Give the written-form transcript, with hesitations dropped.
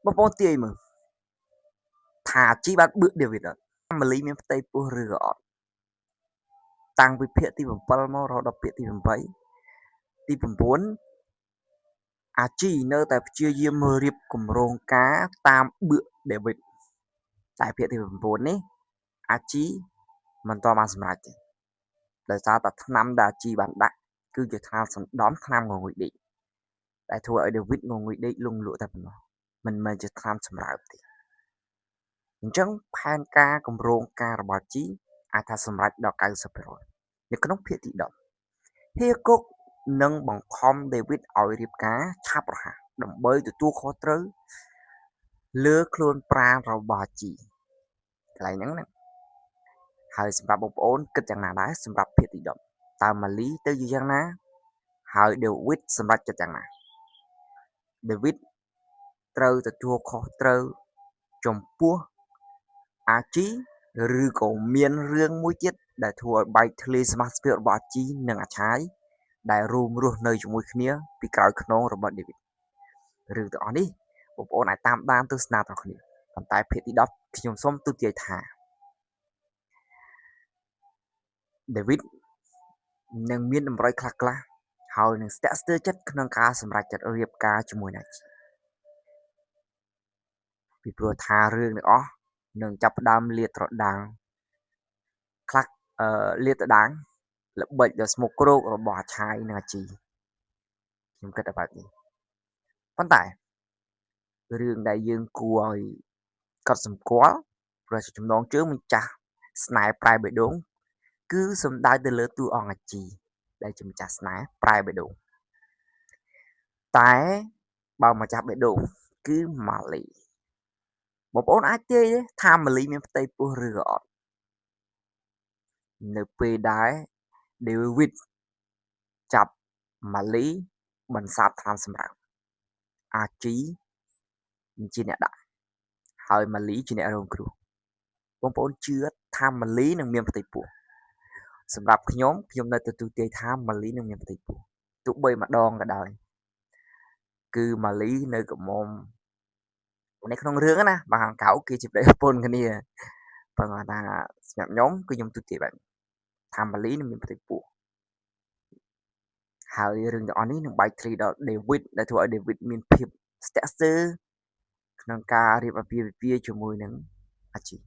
បងប្អូនទាយមើលថាជីបានបឺកដេវីតអត់ម៉ាលីមានផ្ទៃពោះឬក៏អត់តាំងពីភាគទី7មករហូតដល់ភាគទី8ទី9អាជីនៅតែព្យាយាមរៀបគម្រោងការតាមបឺកដេវីតតែភាគទី9នេះអាជីមិនទាន់បានសម្រេចទេដោយសារតែថ្នាំដែលអាជីបានដាក់គឺជាថ្នាំសណ្ដំថ្នាំងងុយដេកតែធ្វើឲ្យដេវីតងងុយដេកលងលក់តែប៉ុណ្ណោះមិនមែនជាថ្នាំសម្រើបទេអញ្ចឹងផែនការគម្រោងការរបស់ជីអាចថាសម្រេចដល់ 90% នៅក្នុងភាគទី10ហៀកុកនឹងបង្ខំដេវីតឲ្យរៀបការឆាប់រហ័សដើម្បីទទួលខុសត្រូវលើខ្លួនប្រាណរបស់ជីកន្លែងហ្នឹងណាហើយសម្រាប់បងប្អូនគិតយ៉ាងណាដែរសម្រាប់ភាគទី10តើម៉ាលីទៅជាយ៉ាងណាហើយដេវីតសម្រេចចិត្តយ៉ាងណាដេវីតត្រូវទទួលខុសត្រូវចំពោះអាជីឬក៏មានរឿងមួយទៀតដែលធ្វើឲ្យបែកធ្លាយសមាជិករបស់អាជីនិងអាឆាយដែលរួមរស់នៅជាមួយគ្នាពីក្រោយខ្នងរបស់ដេវីតរឿងទាំងអស់នេះបងប្អូនអាចតាមដានទស្សនាទាំងគ្នាប៉ុន្តែភាគទី10ខ្ញុំសូមទូទាយថាដេវីតនឹងមានតម្រុយខ្លះហើយនឹងស្ទាក់ស្ទើរចិត្តក្នុងការសម្រេចចិត្តរៀបការជាមួយនឹងពីព្រោះថារឿងទាំងអស់នឹងចាប់ផ្ដើមលាតត្រដាងខ្លះលាតត្រដាងល្បិចដ៏ស្មុគគ្រោករបស់អាឆាយនិងអាជីខ្ញុំគិតថាបែបនេះប៉ុន្តែរឿងដែលយើងគួរឲ្យកត់សម្គាល់ព្រោះចំណងជើងម្ចាស់ស្នេហ៍ប្រែបេះដូងគឺសំដៅទៅលើតួអង្គអាជីដែលជាម្ចាស់ស្នេហ៍ប្រែបេះដូងតែបើម្ចាស់បេះដូងគឺម៉ាលីបងប្អូនអាចទាយថាម៉ាលីមានផ្ទៃពោះឬក៏អត់នៅពេលដែលដេវីតចាប់ម៉ាលីបន្សាបថ្នាំសម្រាប់អាជីជាអ្នកដាក់ហើយម៉ាលីជាអ្នករងគ្រោះបងប្អូនជឿថាម៉ាលីនឹងមានផ្ទៃពោះសម្រាប់ខ្ញុំនៅតែទូទាយថាម៉ាលីនឹងមានផ្ទៃពោះទោះបីម្ដងក៏ដោយគឺម៉ាលីនៅកមុំនៅក្នុងរឿងណាបើខាងក្រៅគេជាប្តីប្រពន្ធគ្នាប៉ុន្តែថាសម្រាប់ខ្ញុំគឺខ្ញុំទូទាយបែបថាម៉ាលីនឹងមានផ្ទៃពោះហើយរឿងទាំងអស់នេះនឹងបែកធ្លាយដល់ដេវីតដែលធ្វើឲ្យដេវីតមានភាពស្ទាក់ស្ទើរក្នុងការរៀបអាពាហ៍ពិពាហ៍ជាមួយនឹងអាជី